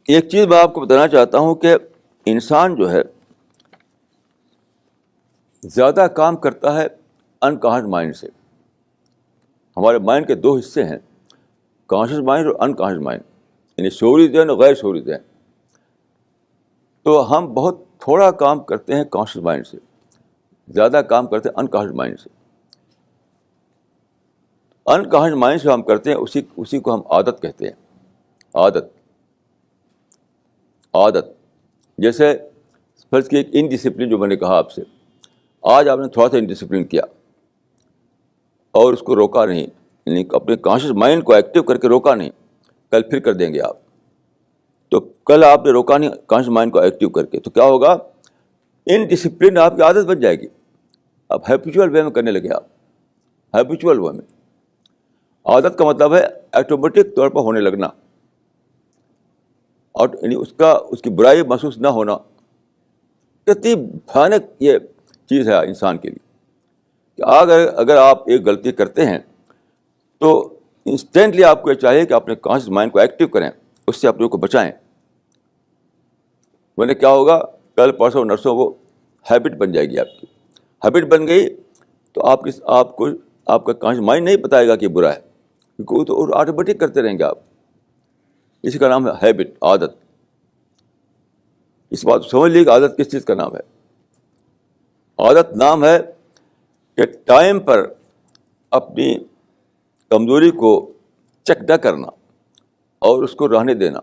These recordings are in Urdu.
ایک چیز میں آپ کو بتانا چاہتا ہوں کہ انسان جو ہے زیادہ کام کرتا ہے انکانشیس مائنڈ سے. ہمارے مائنڈ کے دو حصے ہیں، کانشیس مائنڈ اور انکانشیس مائنڈ، یعنی شعوری ذہن اور غیر شعوری ذہن. تو ہم بہت تھوڑا کام کرتے ہیں کانشیس مائنڈ سے، زیادہ کام کرتے ہیں انکانشیس مائنڈ سے. انکانشیس مائنڈ سے ہم کرتے ہیں اسی کو ہم عادت کہتے ہیں. عادت جیسے فرض کی ایک انڈسپلن جو میں نے کہا آپ سے، آج آپ نے تھوڑا سا انڈسپلن کیا اور اس کو روکا نہیں، یعنی اپنے کانشیس مائنڈ کو ایکٹیو کر کے روکا نہیں، کل پھر کر دیں گے آپ. تو کل آپ نے روکا نہیں کانشیس مائنڈ کو ایکٹیو کر کے، تو کیا ہوگا؟ انڈسپلن آپ کی عادت بن جائے گی. اب ہیبیچول وے میں کرنے لگے آپ، ہیبیچول وے میں. عادت کا مطلب ہے آٹومیٹک طور پر ہونے لگنا، اور یعنی اس کی برائی محسوس نہ ہونا. کتنی بھیانک یہ چیز ہے انسان کے لیے کہ اگر آپ ایک غلطی کرتے ہیں تو انسٹنٹلی آپ کو یہ چاہیے کہ اپنے کانشیس مائنڈ کو ایکٹیو کریں، اس سے اپنے کو بچائیں. ورنہ کیا ہوگا؟ کل پرسوں نرسوں وہ ہیبٹ بن جائے گی. آپ کی ہیبٹ بن گئی تو آپ کا کانشیس مائنڈ نہیں بتائے گا کہ یہ برا ہے، کیونکہ وہ تو آٹومیٹک کرتے رہیں گے آپ. اسی کا نام ہے ہیبٹ، عادت. اس بات سمجھ لیجیے کہ عادت کس چیز کا نام ہے. عادت نام ہے کہ ٹائم پر اپنی کمزوری کو چیک نہ کرنا اور اس کو رہنے دینا.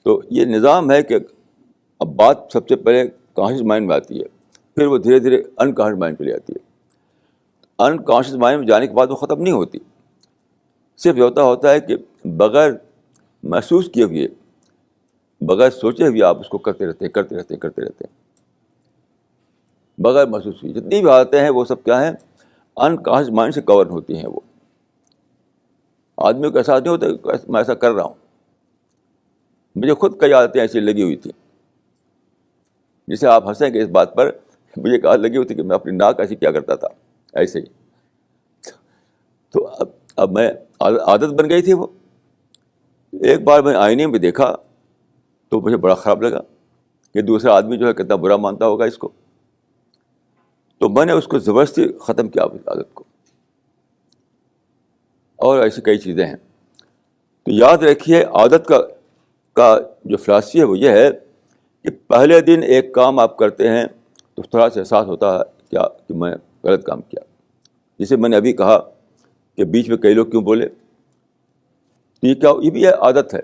تو یہ نظام ہے کہ اب بات سب سے پہلے کانشیس مائنڈ میں آتی ہے، پھر وہ دھیرے دھیرے انکانشیس مائنڈ پہ لے آتی ہے. انکانشیس مائنڈ میں جانے کے بعد وہ ختم نہیں ہوتی، صرف ہوتا ہے کہ بغیر محسوس کیے ہوئے، بغیر سوچے ہوئے آپ اس کو کرتے رہتے ہیں بغیر محسوس ہوئے. جتنی بھی عادتیں ہیں وہ سب کیا ہیں؟ انکانشیس مائنڈ سے کور ہوتی ہیں. وہ آدمی کو احساس نہیں ہوتا کہ میں ایسا کر رہا ہوں. مجھے خود کئی عادتیں ایسی لگی ہوئی تھیں، جسے آپ ہنسیں گے اس بات پر. مجھے ایک عادت لگی ہوئی تھی کہ میں اپنی ناک ایسی کیا کرتا تھا، ایسے ہی. تو اب میں عادت بن گئی تھی وہ. ایک بار میں آئینے میں دیکھا تو مجھے بڑا خراب لگا کہ دوسرا آدمی جو ہے کتنا برا مانتا ہوگا اس کو. تو میں نے اس کو زبردستی ختم کیا اس عادت کو. اور ایسی کئی چیزیں ہیں. تو یاد رکھیے عادت کا جو فلاسفی ہے وہ یہ ہے کہ پہلے دن ایک کام آپ کرتے ہیں تو تھوڑا سا احساس ہوتا ہے کہ میں غلط کام کیا. جسے میں نے ابھی کہا کہ بیچ میں کئی لوگ کیوں بولے، یہ بھی عادت ہے.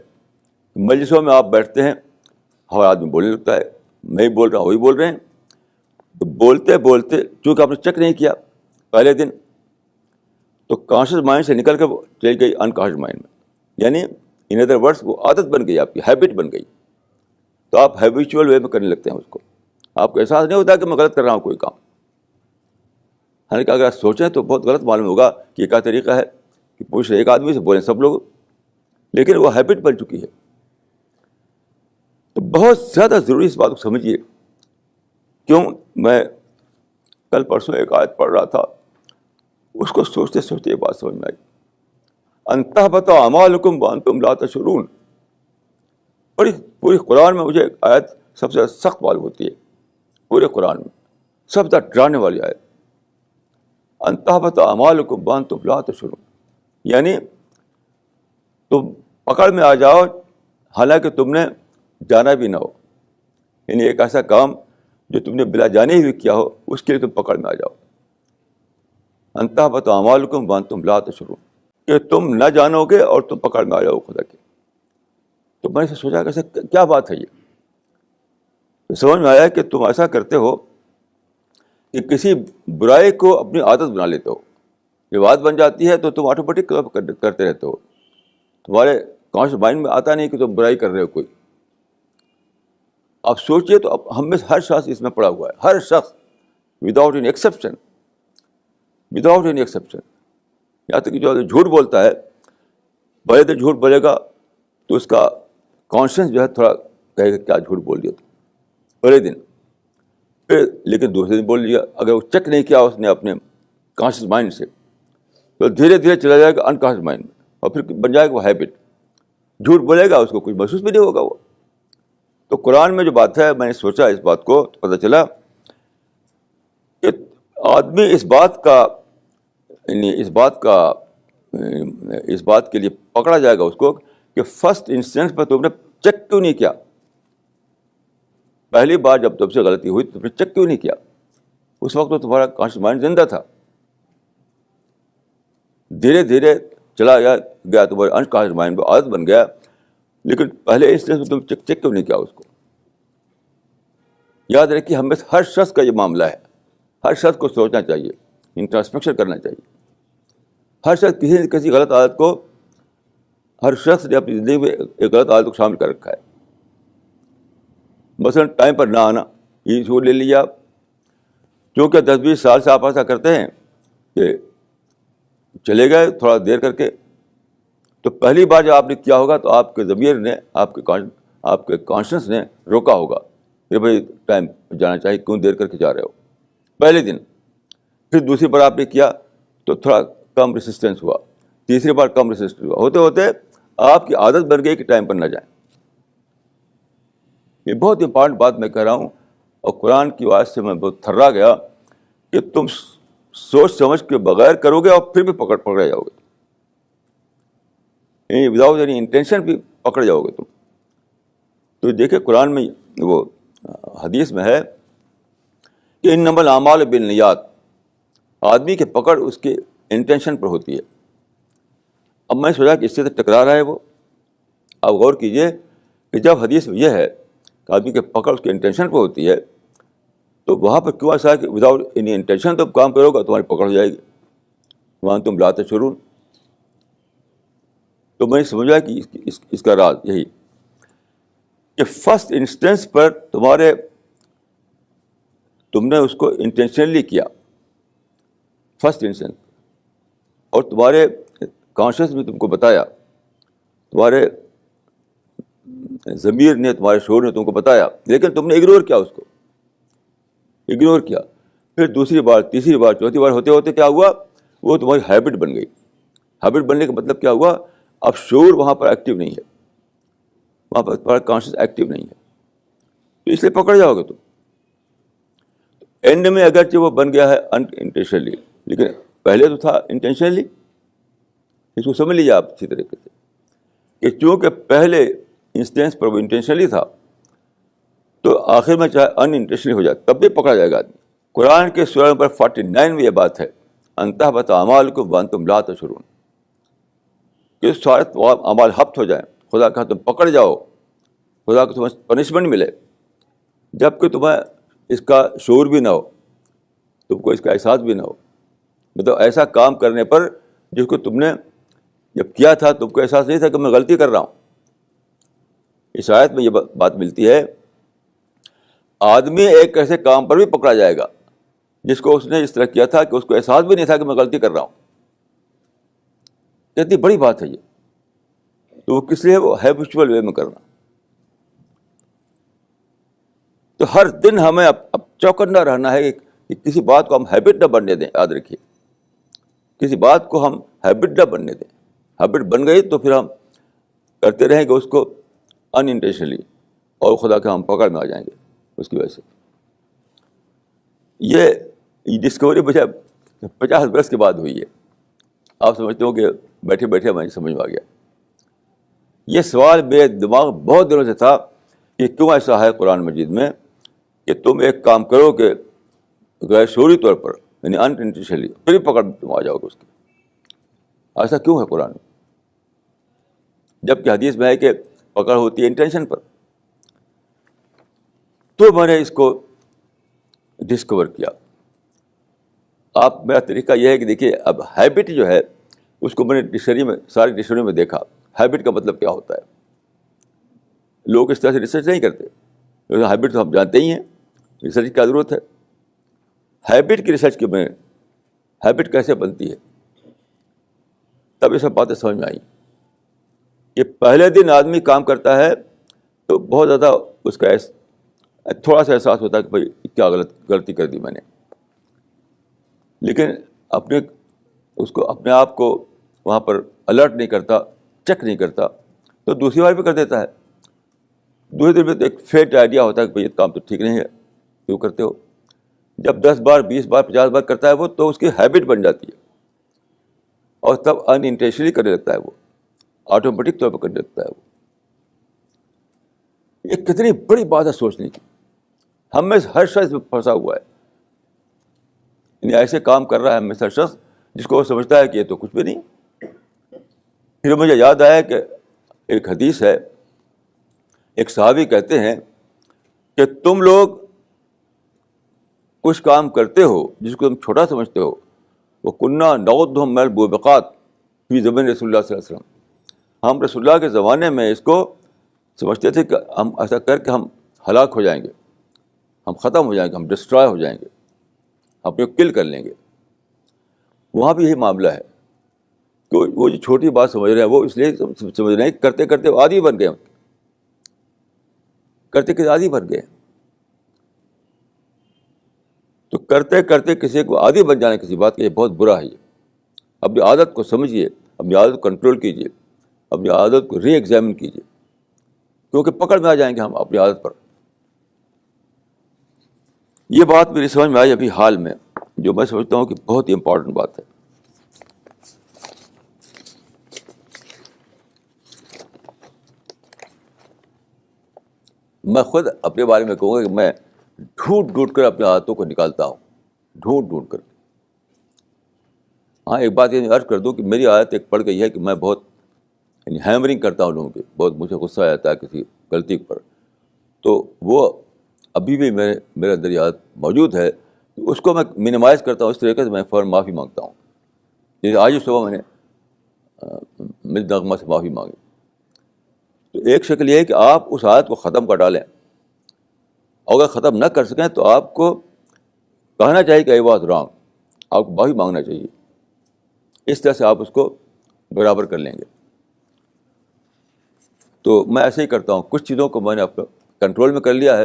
مجلسوں میں آپ بیٹھتے ہیں، ہر آدمی بولنے لگتا ہے، میں ہی بول رہا ہوں، وہی بول رہے ہیں. تو بولتے بولتے چونکہ آپ نے چیک نہیں کیا پہلے دن، تو کانشیس مائنڈ سے نکل کے وہ چلی گئی انکانشیس مائنڈ میں. یعنی ان ادر ورڈس وہ عادت بن گئی، آپ کی ہیبٹ بن گئی. تو آپ ہیبیچول وے میں کرنے لگتے ہیں اس کو. آپ کو احساس نہیں ہوتا کہ میں غلط کر رہا ہوں کوئی کام. حالانکہ اگر آپ سوچیں تو بہت غلط معلوم ہوگا کہ یہ کیا طریقہ ہے کہ پوچھ رہے ایک آدمی سے بولیں سب لوگ، لیکن وہ ہیبٹ بن چکی ہے. تو بہت زیادہ ضروری اس بات کو سمجھیے. کیوں؟ میں کل پرسوں ایک آیت پڑھ رہا تھا، اس کو سوچتے سوچتے یہ بات سمجھ میں آئی. انتحبط اعمالکم وانتم لا تشعرون. پوری قرآن میں مجھے ایک آیت سب سے سخت معلوم ہوتی ہے، پورے قرآن میں سب سے ڈرانے والی آیت. انتحبط اعمالکم وانتم لا تشعرون، یعنی تم پکڑ میں آ جاؤ حالانکہ تم نے جانا بھی نہ ہو. یعنی ایک ایسا کام جو تم نے بلا جانے ہوئے کیا ہو، اس کے لیے تم پکڑ میں آ جاؤ. انتحبط اعمالکم وانتم لا تشعرون، کہ تم نہ جانو گے اور تم پکڑ میں آ جاؤ خدا کے. تو میں نے سوچا کہ کیا بات ہے یہ. تو سمجھ میں آیا کہ تم ایسا کرتے ہو کہ کسی برائی کو اپنی عادت بنا لیتے ہو. جب عادت بن جاتی ہے تو تم آٹومیٹک کرتے رہتے ہو. تمہارے کانشیس مائنڈ میں آتا نہیں کہ تم برائی کر رہے ہو کوئی. آپ سوچیے تو ہم میں ہر شخص اس میں پڑا ہوا ہے، ہر شخص وداؤٹ اینی ایکسیپشن. یہاں تک کہ جو جھوٹ بولتا ہے، پہلے دن جھوٹ بولے گا تو اس کا کانشیس جو ہے تھوڑا کہے گا کیا جھوٹ بول دیا تو پہلے دن. پھر لیکن دوسرے دن بول دیا. اگر وہ چیک نہیں کیا اس نے اپنے کانشیس مائنڈ سے، تو دھیرے دھیرے چلا جائے گا انکانشیس مائنڈ میں، اور پھر بن جائے گا وہ ہیبٹ. جھوٹ بولے گا اس کو کچھ محسوس بھی نہیں ہوگا وہ. تو قرآن میں جو بات ہے, میں نے سوچا اس بات کو تو پتہ چلا کہ آدمی اس بات کا یعنی اس بات کے لیے پکڑا جائے گا اس کو کہ فرسٹ انسٹنس پر تم نے چیک کیوں نہیں کیا. پہلی بار جب تم سے غلطی ہوئی تو تم نے چیک کیوں نہیں کیا. اس وقت تو تمہارا کانشیس مائنڈ زندہ تھا. دھیرے دھیرے چلا گیا تمہارے انکانشیس مائنڈ میں عادت بن گیا, لیکن پہلے انسٹنس میں تم چیک کیوں نہیں کیا اس کو. یاد رکھیے ہمیں ہر شخص کا یہ معاملہ ہے. ہر شخص کو سوچنا چاہیے, انٹراسپیکشن کرنا چاہیے. ہر شخص کسی نہ کسی غلط عادت کو, ہر شخص نے اپنی زندگی میں ایک غلط عادت کو شامل کر رکھا ہے. مثلاً ٹائم پر نہ آنا, یہ چھوڑ لے لیجیے آپ. کیونکہ 10-20 سال سے آپ ایسا کرتے ہیں کہ چلے گئے تھوڑا دیر کر کے, تو پہلی بار جب آپ نے کیا ہوگا تو آپ کے ضمیر نے, آپ کے کانشنس نے روکا ہوگا کہ بھائی ٹائم جانا چاہیے, کیوں دیر کر کے جا رہے ہو, پہلے دن. پھر دوسری بار آپ نے کیا تو تھوڑا کم ریسسٹنس ہوا, تیسری بار کم ریسسٹنس ہوا, ہوتے ہوتے آپ کی عادت بن گئی کہ ٹائم پر نہ جائیں. یہ بہت امپورٹنٹ بات میں کہہ رہا ہوں, اور قرآن کی آواز سے میں بہت تھرا گیا کہ تم سوچ سمجھ کے بغیر کرو گے اور پھر بھی پکڑے جاؤ گے, یعنی وداؤٹ اینی انٹینشن بھی پکڑ جاؤ گے تم. تو دیکھیں قرآن میں وہ حدیث میں ہے کہ انما الاعمال بالنیات, آدمی کی پکڑ اس کے انٹینشن پر ہوتی ہے. اب میں سوچا کہ اس سے تو ٹکرا رہا ہے وہ. آپ غور کیجئے کہ جب حدیث میں یہ ہے کہ آدمی کی پکڑ اس کے انٹینشن پہ ہوتی ہے, تو وہاں پر کیوں ایسا ہے کہ وداؤٹ اینی انٹینشن تم کام کرو گا تمہاری پکڑ ہو جائے گی, وہاں تم لا تشعرون. تو میں نے سمجھا کہ اس کا راز یہی کہ فرسٹ انسٹنس پر تم نے اس کو انٹینشنلی کیا, فرسٹ انسٹنس, اور تمہارے کانشیس میں تم کو بتایا, تمہارے ضمیر نے, تمہارے شعور نے تم کو بتایا, لیکن تم نے اگنور کیا, اس کو اگنور کیا. پھر دوسری بار, تیسری بار, چوتھی بار ہوتے ہوتے کیا ہوا, وہ تمہاری ہیبٹ بن گئی. ہیبٹ بننے کا مطلب کیا ہوا, اب شعور وہاں پر ایکٹیو نہیں ہے, وہاں پر تمہارا کانشیس ایکٹیو نہیں ہے, تو اس لیے پکڑ جاؤ گے تم. اینڈ میں اگرچہ وہ بن گیا ہے انٹینشنلی, لیکن پہلے تو تھا انٹینشنلی. اس کو سمجھ لیجیے آپ اسی طریقے سے کہ چونکہ پہلے انسٹینس پر وہ انٹینشنلی تھا, تو آخر میں چاہے ان انٹینشنلی ہو جائے تب بھی پکڑا جائے گا آدمی. قرآن کے سورہ نمبر 49 میں یہ بات ہے, انتہبط اعمالکم وانتم لا تشعرون, کہ سارے اعمال ہفت ہو جائیں, خدا کا تم پکڑ جاؤ, خدا کو تمہیں پنشمنٹ ملے, جب کہ تمہیں اس کا شعور بھی نہ ہو, تم کو اس کا احساس بھی نہ ہو. مطلب ایسا کام کرنے پر جس کو تم نے جب کیا تھا تم کو احساس نہیں تھا کہ میں غلطی کر رہا ہوں. اس آیت میں یہ بات ملتی ہے, آدمی ایک ایسے کام پر بھی پکڑا جائے گا جس کو اس نے اس طرح کیا تھا کہ اس کو احساس بھی نہیں تھا کہ میں غلطی کر رہا ہوں. اتنی بڑی بات ہے یہ. تو وہ کس لیے, وہ ہیبچول وے میں کرنا. تو ہر دن ہمیں اب چوکنا رہنا ہے کہ کسی بات کو ہم ہیبٹ نہ بننے دیں. یاد رکھیے, کسی بات کو ہم ہیبٹ نہ بننے دیں. ہیبٹ بن گئی تو پھر ہم کرتے رہیں گے اس کو ان انٹینشنلی, اور خدا کے ہم پکڑ میں آ جائیں گے اس کی وجہ سے. یہ ڈسکوری مجھے 50 برس کے بعد ہوئی ہے. آپ سمجھتے ہو کہ بیٹھے بیٹھے میں سمجھ میں آ گیا. یہ سوال میرے دماغ بہت دنوں سے تھا کہ کیوں ایسا ہے قرآن مجید میں کہ تم ایک کام کرو کہ غیر شعوری طور پر, یعنی ان انٹینشنلی, پھر بھی پکڑ تم آ جاؤ گے اس کی. ایسا کیوں ہے قرآن میں, جبکہ حدیث میں ہے کہ پکڑ ہوتی ہے انٹینشن پر. تو میں نے اس کو ڈسکور کیا. میرا طریقہ یہ ہے کہ دیکھیے, اب ہیبٹ جو ہے اس کو میں نے ساری ڈکشنری میں دیکھا. ہیبٹ کا مطلب کیا ہوتا ہے. لوگ اس طرح سے ریسرچ نہیں کرتے, لیکن ہیبٹ تو ہم جانتے ہی ہیں, ریسرچ کی کیا ضرورت ہے. ہیبٹ کی ریسرچ کے میں ہیبٹ کیسے بنتی ہے, تب یہ سب باتیں سمجھ میں آئیں کہ پہلے دن آدمی کام کرتا ہے تو بہت زیادہ اس کا تھوڑا سا احساس ہوتا ہے کہ بھائی کیا غلطی کر دی میں نے, لیکن اپنے آپ کو وہاں پر الرٹ نہیں کرتا, چیک نہیں کرتا تو دوسری بار بھی کر دیتا ہے. دوسری دن میں تو ایک فیٹ آئیڈیا ہوتا ہے کہ بھائی یہ کام تو ٹھیک نہیں ہے, کیوں کرتے ہو. جب 10 بار 20 بار 50 بار کرتا ہے وہ, تو اس کی ہیبٹ بن جاتی ہے, اور تب ان انٹینشنلی کرنے لگتا ہے, وہ آٹومیٹک طور پر کرنے لگتا ہے. وہ یہ کتنی بڑی بات ہے سوچنے کی. ہم میں سے ہر شخص میں پھنسا ہوا ہے, یعنی ایسے کام کر رہا ہے ہم میں سے ہر شخص جس کو وہ سمجھتا ہے کہ یہ تو کچھ بھی نہیں. پھر مجھے یاد آیا کہ ایک حدیث ہے, ایک صحابی کہتے ہیں کہ تم لوگ کچھ کام کرتے ہو جس کو تم چھوٹا سمجھتے ہو, وہ کنّا نعدھم من الموبقات فی زمن رسول اللہ صلی اللہ علیہ وسلم. ہم رسول اللہ کے زمانے میں اس کو سمجھتے تھے کہ ہم ایسا کر کے ہم ہلاک ہو جائیں گے, ہم ختم ہو جائیں گے, ہم ڈسٹرائے ہو جائیں گے, اپنے کو کل کر لیں گے. وہاں بھی یہی معاملہ ہے کہ وہ جو چھوٹی بات سمجھ رہے ہیں وہ اس لیے سمجھ رہے ہیں کہ کرتے کرتے وہ عادی بن گئے, کرتے کرتے عادی بن گئے. تو کرتے کرتے کسی کو عادی بن جانا کسی بات کا, یہ بہت برا ہے. یہ اپنی عادت کو سمجھیے, اپنی عادت کو کنٹرول کیجیے, اپنی عادت کو ری ایگزامن کیجیے, کیونکہ پکڑ میں آ جائیں گے ہم اپنی عادت پر. یہ بات میری سمجھ میں آئی ابھی حال میں, جو میں سمجھتا ہوں کہ بہت ہی امپورٹنٹ بات ہے. میں خود اپنے بارے میں کہوں گا کہ میں ڈھونڈ ڈھونڈ کر اپنے عادتوں کو نکالتا ہوں, ڈھونڈ ڈھونڈ کر. ہاں, ایک بات یہ عرض کر دوں کہ میری عادت ایک پڑ گئی ہے کہ میں بہت یعنی ہیمرنگ کرتا ہوں لوگوں کی, بہت مجھے غصہ آ جاتا ہے کسی غلطی پر, تو وہ ابھی بھی میرے اندر یہ عادت موجود ہے. اس کو میں منیمائز کرتا ہوں اس طریقے سے, میں فوراً معافی مانگتا ہوں. جیسے آج ہی صبح میں نے میری نغمہ سے معافی مانگی. تو ایک شکل یہ ہے کہ آپ اس عادت کو ختم کر ڈالیں, اور اگر ختم نہ کر سکیں تو آپ کو کہنا چاہیے کہ آئی واز رانگ, آپ کو معافی مانگنا چاہیے. اس طرح سے آپ اس کو برابر کر لیں گے. تو میں ایسے ہی کرتا ہوں. کچھ چیزوں کو میں نے اپنے کنٹرول میں کر لیا ہے,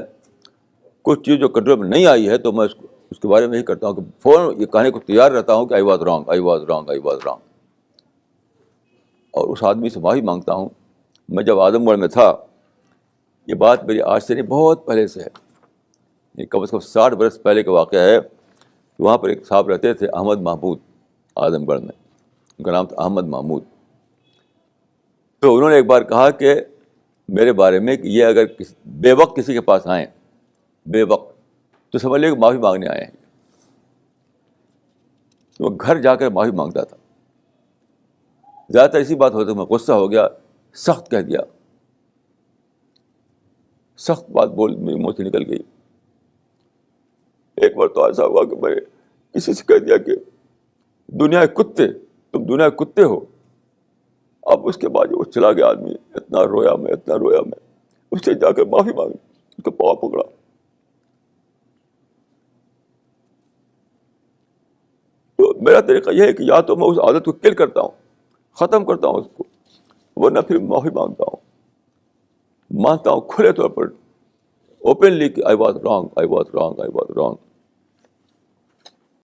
کچھ چیز جو کنٹرول میں نہیں آئی ہے تو میں اس کے بارے میں یہی کرتا ہوں کہ فوراً یہ کہنے کو تیار رہتا ہوں کہ I was wrong, I was wrong, I was wrong, اور اس آدمی سے معافی مانگتا ہوں. میں جب اعظم گڑھ میں تھا, یہ بات میری آج سے نہیں بہت پہلے سے ہے, کم از کم 60 برس پہلے کا واقعہ ہے. وہاں پر ایک صاحب رہتے تھے احمد محمود, اعظم گڑھ میں, ان کا نام تھا احمد محمود. تو انہوں نے ایک بار کہا کہ میرے بارے میں کہ یہ اگر بے وقت کسی کے پاس آئیں, بے وقت, تو سمجھ لیں کہ معافی مانگنے آئے ہیں. تو وہ گھر جا کر معافی مانگتا تھا. زیادہ تر اسی بات ہوتی, میں غصہ ہو گیا, سخت کہہ دیا, سخت بات بول میری منہ سے نکل گئی. ایک بار تو ایسا ہوا کہ میں نے کسی سے کہہ دیا کہ دنیا کے کتے, تم دنیا کے کتے ہو. اب اس کے بعد وہ چلا گیا آدمی, اتنا رویا میں, اتنا رویا میں. اس سے جا کر معافی مانگی, اس کا پاؤں پکڑا. تو میرا طریقہ یہ ہے کہ یا تو میں اس عادت کو کل کرتا ہوں, ختم کرتا ہوں اس کو, ورنہ پھر معافی مانگتا ہوں, مانتا ہوں کھلے طور پر اوپنلی کہ I was wrong, I was wrong, I was wrong.